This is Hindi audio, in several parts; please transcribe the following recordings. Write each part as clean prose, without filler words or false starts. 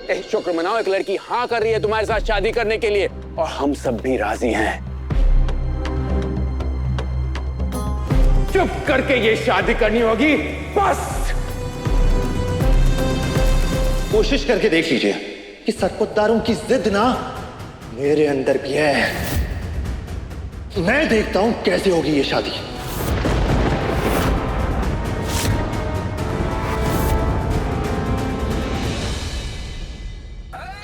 शुक्र मनाओ, एक लड़की हाँ कर रही है तुम्हारे साथ शादी करने के लिए, और हम सब भी राजी हैं। चुप करके ये शादी करनी होगी बस। कोशिश करके देख लीजिए कि सरपोतदारों की जिद ना मेरे अंदर भी है। मैं देखता हूं कैसे होगी ये शादी।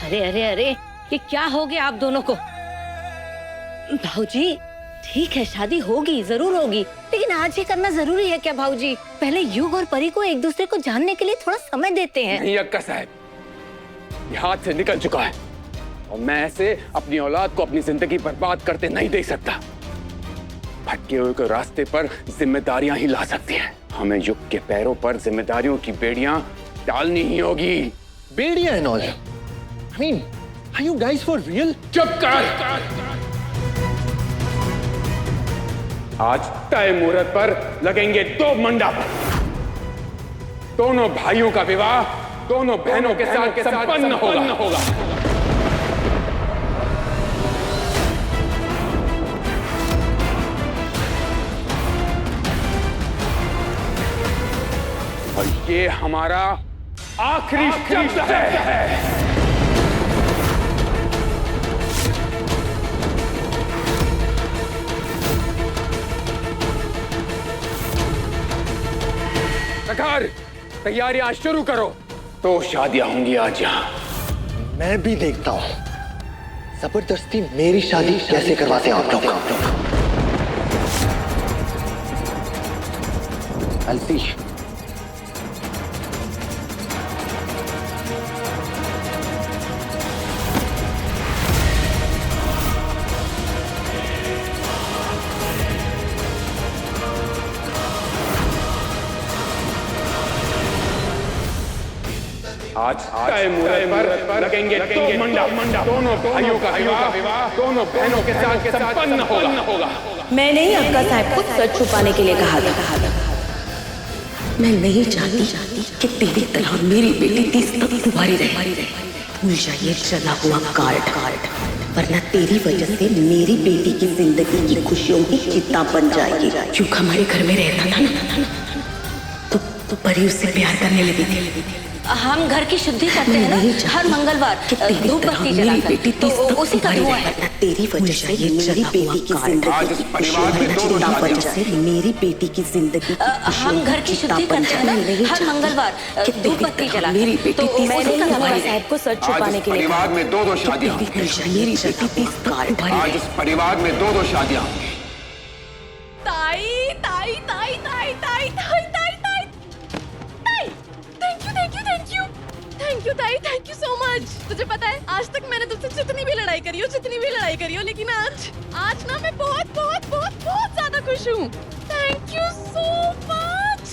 अरे अरे अरे, ये क्या हो गया आप दोनों को? भाऊजी, ठीक है शादी होगी, जरूर होगी, लेकिन आज ये करना जरूरी है क्या भाऊजी? पहले युग और परी को एक दूसरे को जानने के लिए थोड़ा समय देते हैं। नहीं अक्का साहब, ये हाथ से निकल चुका है और मैं ऐसे अपनी औलाद को अपनी जिंदगी बर्बाद करते नहीं देख सकता। भटके हुए को रास्ते पर जिम्मेदारियां ही ला सकती हैं। हमें युग के पैरों पर जिम्मेदारियों की बेड़ियां डालनी ही होगी। बेड़ियां and all. I mean, are you guys for real? चुप कर। आज तय मुहूर्त पर लगेंगे 2 मंडप। दोनों भाइयों का विवाह दोनों बहनों के साथ संपन्न होगा। और ये हमारा आखिरी शब्द है। सरकार, तैयारियां शुरू करो। तो शादियां होंगी आज यहाँ। मैं भी देखता हूं जबरदस्ती मेरी शादी कैसे करवाते हैं आप लोग। अलसी, आज तय मुहूर्त पर लगेंगे 2 मंडप। दोनों भाइयों का विवाह दोनों बहनों के साथ संपन्न होगा। मैंने ही अक्का साहब को सच छुपाने के लिए कहा था। मैं नहीं चाहती कि तेरी तरह मेरी बेटी 30 तक कुंवारी रहे। भूल जाइए चला हुआ कार्ड, वरना तेरी वजह से मेरी बेटी की जिंदगी की खुशियों की चिता बन जाएगी। क्योंकि हमारे घर में रहता था ना, तो परी उससे प्यार करने लगी थी। हम घर की शुद्धि करते हैं ना हर मंगलवार, धूप बत्ती जलाकर, तो उसी का धुआं है। तेरी वजह से मेरी बेटी की जिंदगी मेरी बेटी की जिंदगी हम घर की शुद्धि करते हैं ना हर मंगलवार, धूप बत्ती जलाकर, तो मैंने साहब को सच छुपाने के लिए परिवार में 2 शादियां। मेरी बेटी आज इस परिवार में 2 शादियां। ताई ताई ताई ताई ताई ताई ताई ताई थैंक यू ताई, थैंक यू सो मच। तुझे पता है आज तक मैंने तुझसे जितनी भी लड़ाई करी हो, लेकिन आज ना मैं बहुत बहुत बहुत बहुत ज्यादा खुश हूँ। Thank you so much.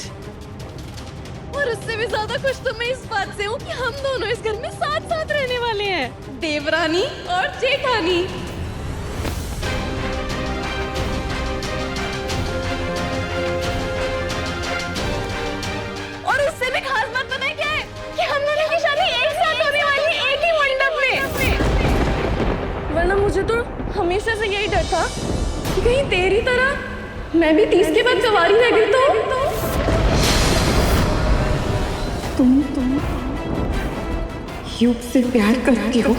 और उससे भी ज्यादा खुश तो मैं इस बात से हूँ कि हम दोनों इस घर में साथ साथ रहने वाले हैं, देवरानी और जेठानी। और उससे भी खास बात पता है क्या है कि हम दोनों की शादी एक साथ होने वाली है, एक ही मंडप में। वरना मुझे तो हमेशा से यही डर था कि कहीं तेरी तरह मैं भी 30 के बाद सवारी रह गई तो तुम युग से प्यार करती हो।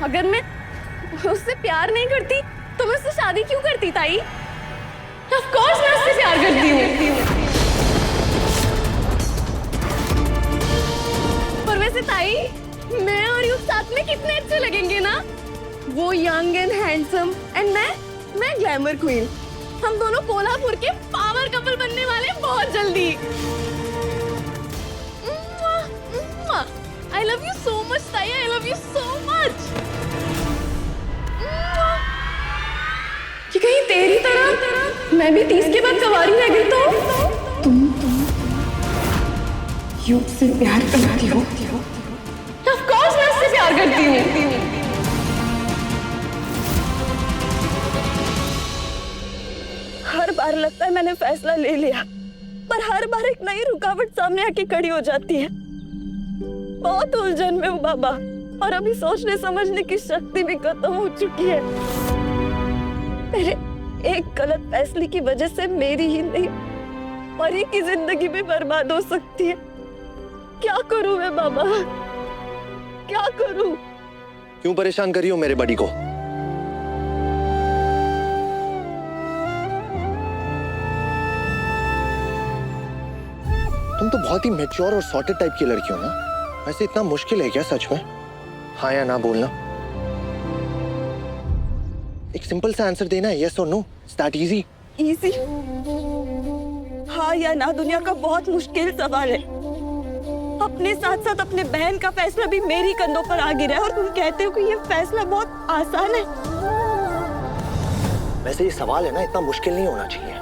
अगर मैं उससे प्यार नहीं करती तो मैं उससे शादी क्यों करती ताई? ऑफ कोर्स मैं उससे प्यार करती हूँ। पर वैसे ताई, मैं और युग साथ में कितने अच्छे लगेंगे ना। वो यंग एंड हैंडसम एंड मैं ग्लैमर क्वीन। हम दोनों कोल्हापुर के पावर कपल बनने वाले हैं बहुत जल्दी। I love you so much ताई, I love you so much. कि कहीं तेरी तरह मैं भी 30 के बाद सवारी रह गई तो तुम युग से प्यार करती हो। ऑफ कोर्स मैं उससे प्यार करती हूँ। हर हर बार लगता है मैंने फैसला ले लिया, पर हर बार एक नई रुकावट सामने आके खड़ी हो जाती है। बहुत उलझन में हूँ बाबा, और अभी सोचने समझने की शक्ति भी खत्म हो चुकी है। मेरे एक गलत फैसले की वजह से मेरी ही नहीं, परी की जिंदगी भी बर्बाद हो सकती है। क्या करूं मैं बाबा, क्या करूं? क्यों परेशान कर रही हो मेरे बड़ी को? तुम तो बहुत ही मैच्योर और सॉर्टेड टाइप की लड़की हो ना। वैसे इतना मुश्किल है क्या सच में हाँ या ना बोलना? एक सिंपल सा आंसर देना है, यस और no. It's that easy. Easy? हाँ या ना दुनिया का बहुत मुश्किल सवाल है। अपने साथ साथ अपने बहन का फैसला भी मेरी कंधों पर आ गिरा है, और तुम कहते हो कि ये फैसला बहुत आसान है। वैसे ये सवाल है ना, इतना मुश्किल नहीं होना चाहिए।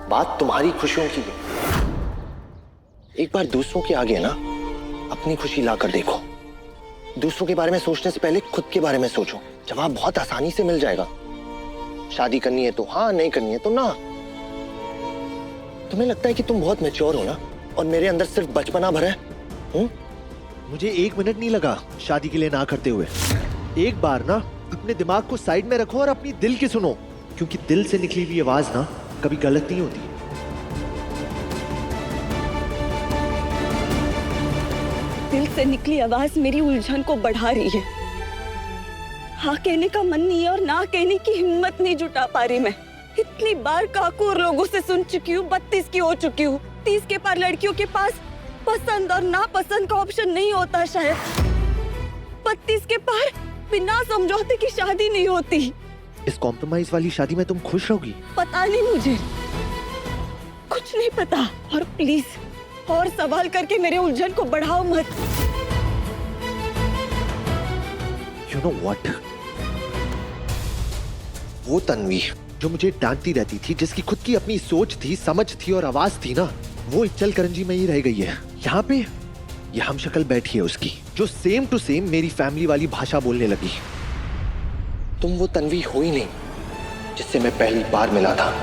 बात तुम्हारी खुशियों की है। एक बार दूसरों के आगे ना अपनी खुशी लाकर देखो। दूसरों के बारे में सोचने से पहले खुद के बारे में सोचो। जवाब बहुत आसानी से मिल जाएगा। शादी करनी है तो हाँ, नहीं करनी है तो ना। तुम्हें लगता है कि तुम बहुत मैच्योर हो ना, और मेरे अंदर सिर्फ बचपना भरा है। मुझे 1 मिनट नहीं लगा शादी के लिए ना करते हुए। एक बार ना अपने दिमाग को साइड में रखो और अपनी दिल की सुनो, क्योंकि दिल से निकली हुई आवाज ना कभी गलत नहीं होती। दिल से निकली आवाज मेरी उलझन को बढ़ा रही है। हाँ कहने का मन नहीं है और ना कहने की हिम्मत नहीं जुटा पा रही मैं। इतनी बार काकू और लोगों से सुन चुकी हूँ, 32 की हो चुकी हूँ। 30 के पार लड़कियों के पास पसंद और नापसंद का ऑप्शन नहीं होता शायद। 32 के पार बिना समझौते की शादी नहीं होती। इस कॉम्प्रोमाइज वाली शादी में तुम खुश रहोगी? पता नहीं, मुझे कुछ नहीं पता। और प्लीज और सवाल करके मेरे उलझन को बढ़ाओ मत। You know what? वो तन्वी जो मुझे डांटती रहती थी, जिसकी खुद की अपनी सोच थी, समझ थी और आवाज थी ना, वो इच्चल करंजी में ही रह गई है। यहाँ पे ये हम शक्ल बैठी है उसकी, जो सेम टू सेम मेरी फैमिली वाली भाषा बोलने लगी। तुम वो तन्वी हो ही नहीं जिससे मैं पहली बार मिला था।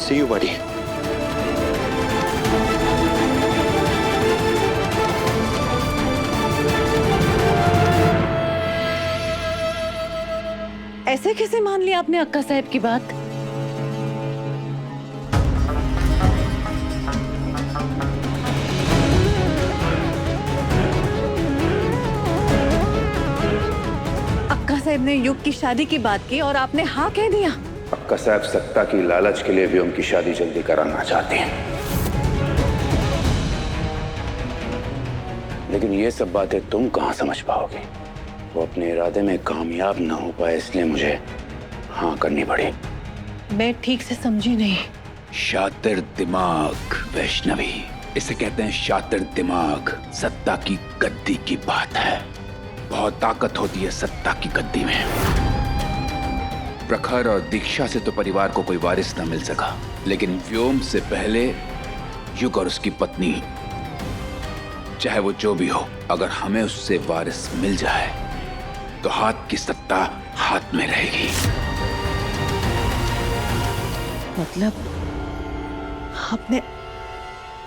See you, buddy. ऐसे कैसे मान लिया आपने अक्का साहब की बात? अक्का साहब ने युग की शादी की बात की और आपने हाँ कह दिया। अक्का साहब सत्ता की लालच के लिए भी उनकी शादी जल्दी कराना चाहते हैं, लेकिन ये सब बातें तुम कहां समझ पाओगे। वो अपने इरादे में कामयाब ना हो पाए, इसलिए मुझे हाँ करनी पड़ी। मैं ठीक से समझी नहीं। शातिर दिमाग वैष्णवी, इसे कहते हैं शातिर दिमाग। सत्ता की गद्दी की बात है। बहुत ताकत होती है सत्ता की गद्दी में। प्रखर और दीक्षा से तो परिवार को कोई वारिस न मिल सका, लेकिन व्योम से पहले युग और उसकी पत्नी, चाहे वो जो भी हो, अगर हमें उससे वारिस मिल जाए तो हाथ की सत्ता हाथ में रहेगी। मतलब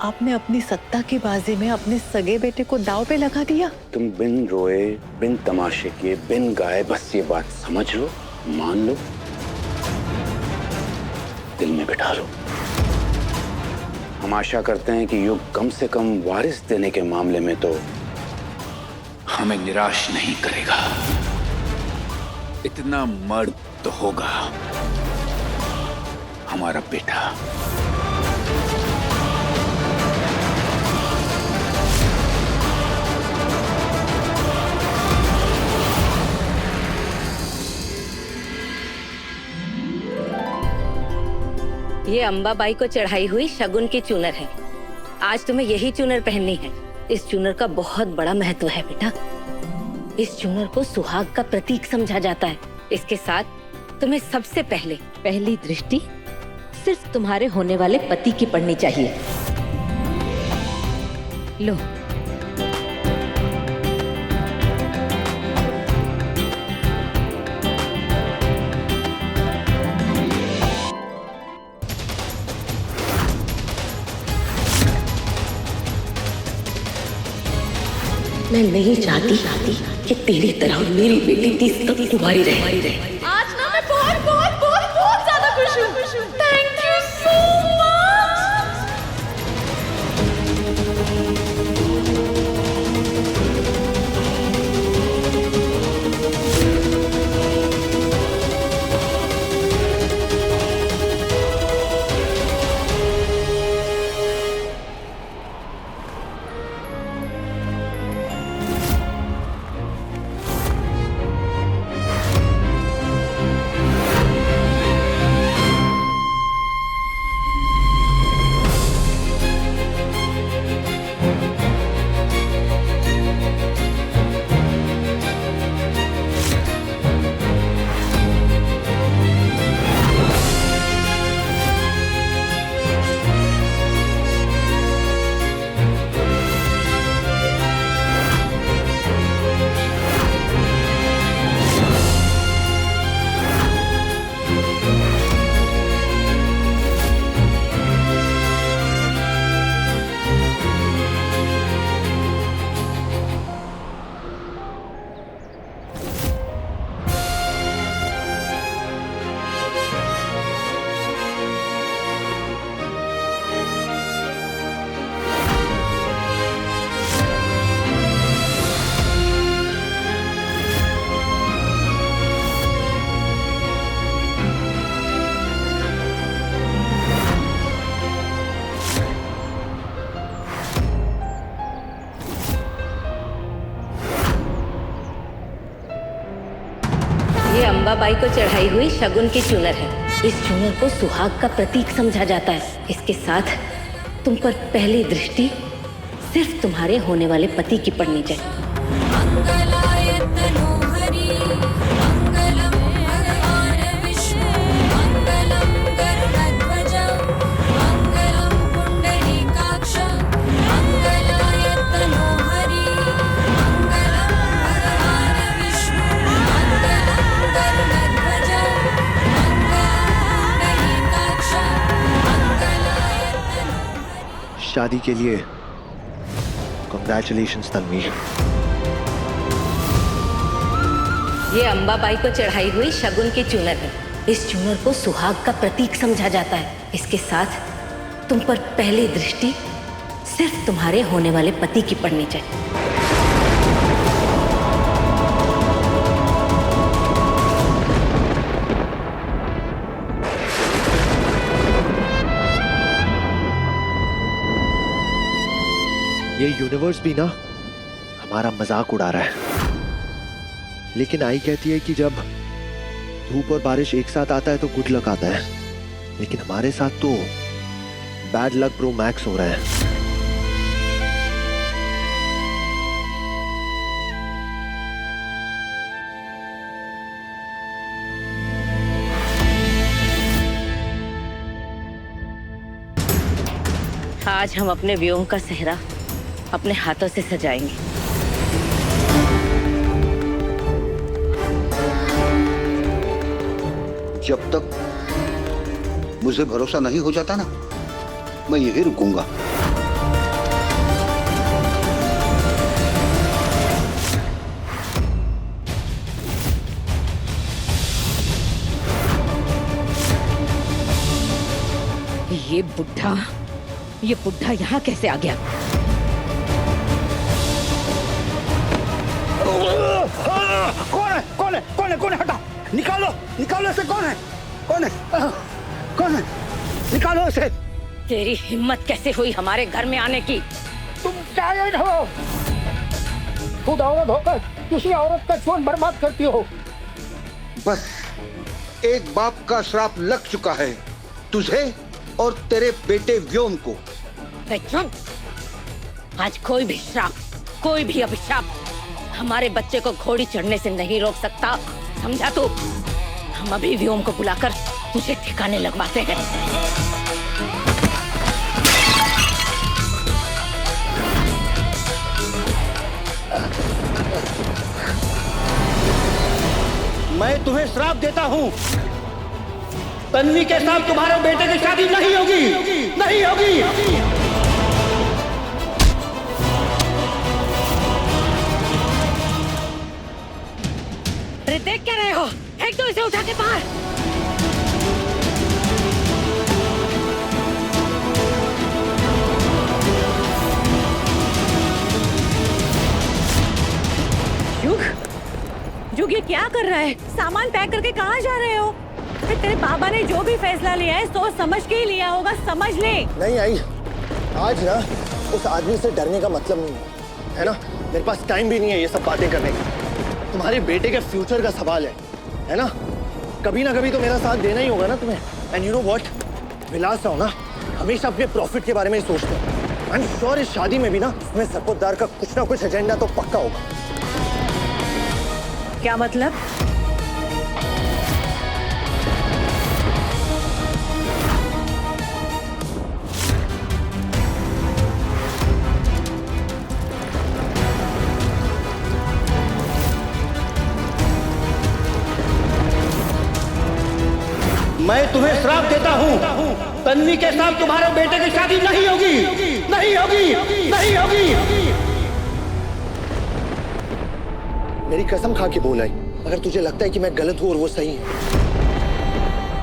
आपने अपनी सत्ता की बाजी में अपने सगे बेटे को दांव पे लगा दिया। तुम बिन रोए, बिन तमाशे किए, बिन गाए बस ये बात समझ लो, मान लो, दिल में बिठा लो। हम आशा करते हैं कि युग कम से कम वारिस देने के मामले में तो हमें निराश नहीं करेगा। इतना मर्द तो होगा हमारा बेटा। ये अंबाबाई को चढ़ाई हुई शगुन की चूनर है। आज तुम्हें यही चूनर पहननी है। इस चूनर का बहुत बड़ा महत्व है बेटा। इस चूनर को सुहाग का प्रतीक समझा जाता है। इसके साथ तुम्हें सबसे पहले पहली दृष्टि सिर्फ तुम्हारे होने वाले पति की पड़नी चाहिए। लो। मैं नहीं चाहती कि तेरी तरह मेरी बेटी 30 तक तुम्हारी रहे। आज ना मैं बहुत बहुत बहुत बहुत ज्यादा खुश हूँ। Thank you so much. ये अंबाबाई को चढ़ाई हुई शगुन की चूनर है। इस चूनर को सुहाग का प्रतीक समझा जाता है। इसके साथ तुम पर पहली दृष्टि सिर्फ तुम्हारे होने वाले पति की पड़नी चाहिए। शादी के लिए कॉन्ग्रेचुलेशंस तन्वी। ये अंबाबाई को चढ़ाई हुई शगुन की चूनर है। इस चूनर को सुहाग का प्रतीक समझा जाता है। इसके साथ तुम पर पहली दृष्टि सिर्फ तुम्हारे होने वाले पति की पड़नी चाहिए। ये यूनिवर्स भी ना हमारा मजाक उड़ा रहा है। लेकिन आई कहती है कि जब धूप और बारिश एक साथ आता है तो गुड लक आता है, लेकिन हमारे साथ तो बैड लक प्रो मैक्स हो रहा है। आज हम अपने व्योम का सेहरा अपने हाथों से सजाएंगे। जब तक मुझे भरोसा नहीं हो जाता ना, मैं यही रुकूंगा। ये बुढ़ा यहाँ कैसे आ गया? कौन है? हटा, निकालो इसे। कौन है? निकालो इसे। तेरी हिम्मत कैसे हुई हमारे घर में आने की? तुम जायज हो, खुद औरत होकर दूसरी औरत का जीवन बर्बाद करती हो। बस एक बाप का श्राप लग चुका है तुझे और तेरे बेटे व्योम को। आज कोई भी श्राप, कोई भी अभिशाप हमारे बच्चे को घोड़ी चढ़ने से नहीं रोक सकता, समझा तू? हम अभी व्योम को बुलाकर तुझे ठिकाने लगवाते हैं। मैं तुम्हें श्राप देता हूं, तन्वी के साथ तुम्हारे बेटे की शादी नहीं होगी, नहीं होगी। अरे देख क्या रहे हो? फेंक दो इसे उठा के बाहर। युग ये क्या कर रहा है? सामान पैक करके कहाँ जा रहे हो? तेरे बाबा ने जो भी फैसला लिया है सोच समझ के ही लिया होगा, समझ ले। नहीं आई, आज ना उस आदमी से डरने का मतलब नहीं है ना? मेरे पास टाइम भी नहीं है ये सब बातें करने का। तुम्हारे बेटे के फ्यूचर का सवाल है ना? कभी ना कभी तो मेरा साथ देना ही होगा ना तुम्हें। एंड यू नो व्हाट, विलास राव ना हमेशा अपने प्रॉफिट के बारे में ही सोचते हैं। आई एम श्योर इस शादी में भी ना उसमें सरपोतदार का कुछ ना कुछ एजेंडा तो पक्का होगा। क्या मतलब? मैं तुम्हें श्राप देता हूं, तन्वी के साथ तुम्हारे बेटे की शादी नहीं होगी, नहीं होगी, नहीं होगी। मेरी कसम खा के बोल आई, अगर तुझे लगता है कि मैं गलत हूं और वो सही है।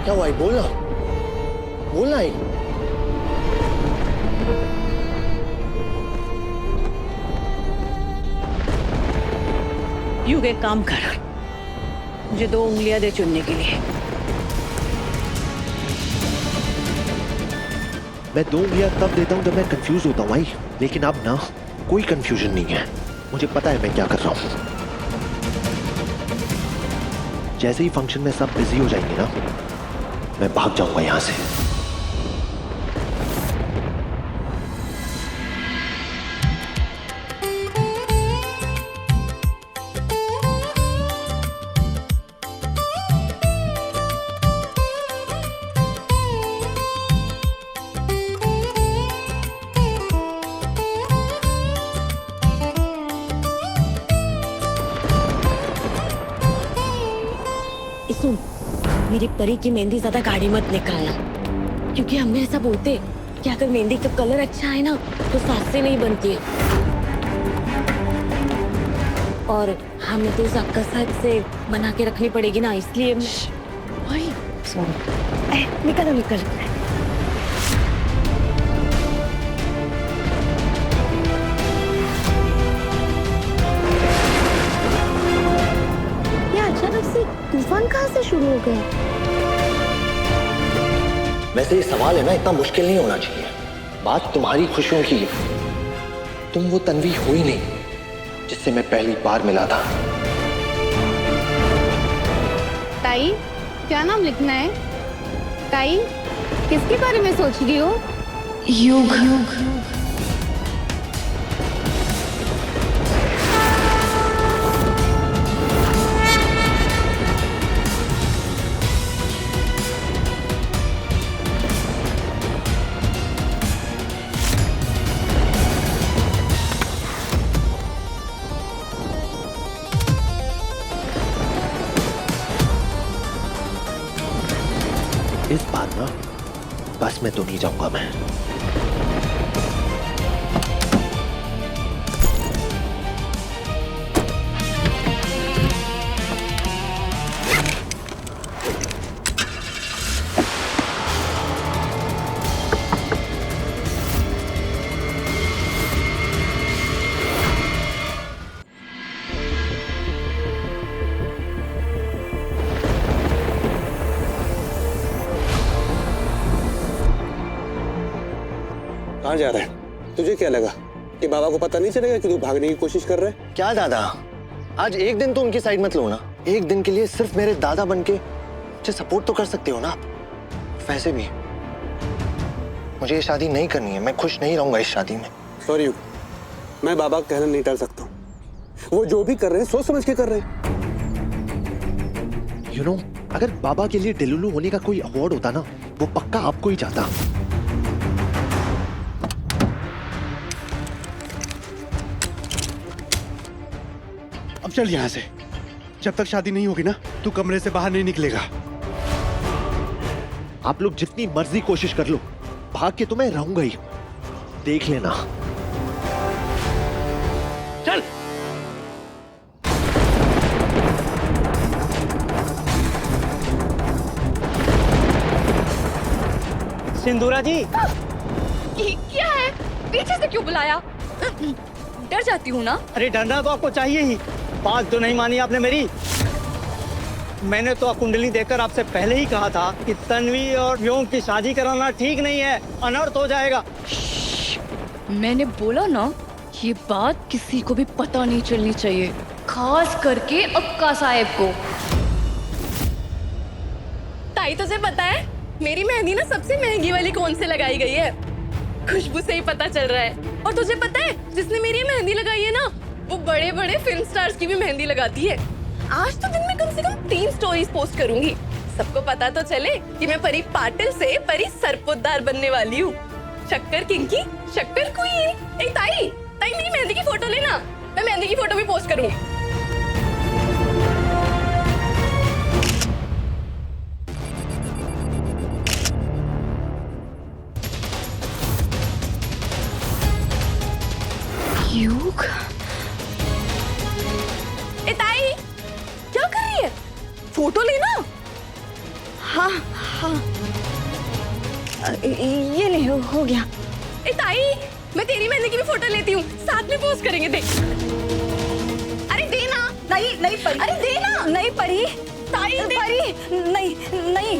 क्या हुआ आई? बोलना, बोलना आई। युग एक काम कर, मुझे 2 उंगलियां दे चुनने के लिए। मैं 2 उंगलियां तब देता हूं जब मैं कंफ्यूज होता हूं भाई, लेकिन अब ना कोई कंफ्यूजन नहीं है। मुझे पता है मैं क्या कर रहा हूं। जैसे ही फंक्शन में सब बिजी हो जाएंगे ना, मैं भाग जाऊंगा यहां से। सुन, मेरी परी की मेहंदी ज्यादा गाढ़ी मत निकालना, क्योंकि हमें ऐसा बोलते कि अगर मेहंदी का कलर अच्छा है ना तो साथ से नहीं बनती है, और हमें तो उस कसरत से बना के रखनी पड़ेगी ना, इसलिए भाई सुन, निकलो निकल। तूफान कहाँ से शुरू हो गया? वैसे ये सवाल है ना इतना मुश्किल नहीं होना चाहिए। बात तुम्हारी खुशियों की है। तुम वो तन्वी हो ही नहीं जिससे मैं पहली बार मिला था। ताई, क्या नाम लिखना है? ताई, किसके बारे में सोच रही हो? युग। इस बार ना बस में तो नहीं जाऊंगा मैं। कहाँ जा रहा है? तुझे क्या लगा कि बाबा को पता नहीं चलेगा कि तू भागने की कोशिश कर रहा है? क्या दादा, आज एक दिन तो उनकी साइड मत लो ना। एक दिन के लिए सिर्फ मेरे दादा बनके मुझे सपोर्ट तो कर सकते हो ना आप। वैसे भी मुझे ये शादी नहीं करनी है। मैं खुश नहीं रहूंगा इस शादी में। सॉरी युग, मैं बाबा का कहना नहीं टाल सकता हूँ। वो जो भी कर रहे हैं सोच समझ के कर रहे हैं। You know, अगर बाबा के लिए डेलुलू होने का कोई अवार्ड होता ना, वो पक्का आपको ही जाता। अब चल यहाँ से। जब तक शादी नहीं होगी ना, तू कमरे से बाहर नहीं निकलेगा। आप लोग जितनी मर्जी कोशिश कर लो, भाग के तो मैं रहूंगा ही। देख लेना। चल। सिंदूरा जी, क्या है? पीछे से क्यों बुलाया? डर जाती हूँ ना। अरे डरना तो आपको चाहिए ही। बात तो नहीं मानी आपने मेरी। मैंने तो कुंडली देखकर आपसे पहले ही कहा था कि तन्वी और व्योम की शादी कराना ठीक नहीं है, अनर्थ हो जाएगा। मैंने बोला ना, ये बात किसी को भी पता नहीं चलनी चाहिए, खास करके अक्का साहब को। ताई तुझे पता है मेरी मेहंदी ना सबसे महंगी वाली कौन से लगाई गई है? खुशबू से ही पता चल रहा है। और तुझे पता है जिसने मेरी मेहंदी लगाई है ना, वो बड़े बड़े फिल्म स्टार्स की भी मेहंदी लगाती है। आज तो दिन में कम से कम 3 स्टोरीज पोस्ट करूंगी, सबको पता तो चले कि मैं परी पाटिल से परी सरपोतदार बनने वाली हूँ। शक्कर किंग की शक्कर क्वीन। एक ताई, ताई मेरी मेहंदी की फोटो लेना, मैं मेहंदी की फोटो भी पोस्ट करूंगी। युग, ए ताई क्या कर रही है? फोटो लेना। हाँ हाँ, ये नहीं हो गया। ए ताई, मैं तेरी मेहंदी की भी फोटो लेती हूँ, साथ में पोस्ट करेंगे। देख, अरे देना। नहीं नहीं परी, अरे देना। नहीं परी, ताई परी, नहीं नहीं।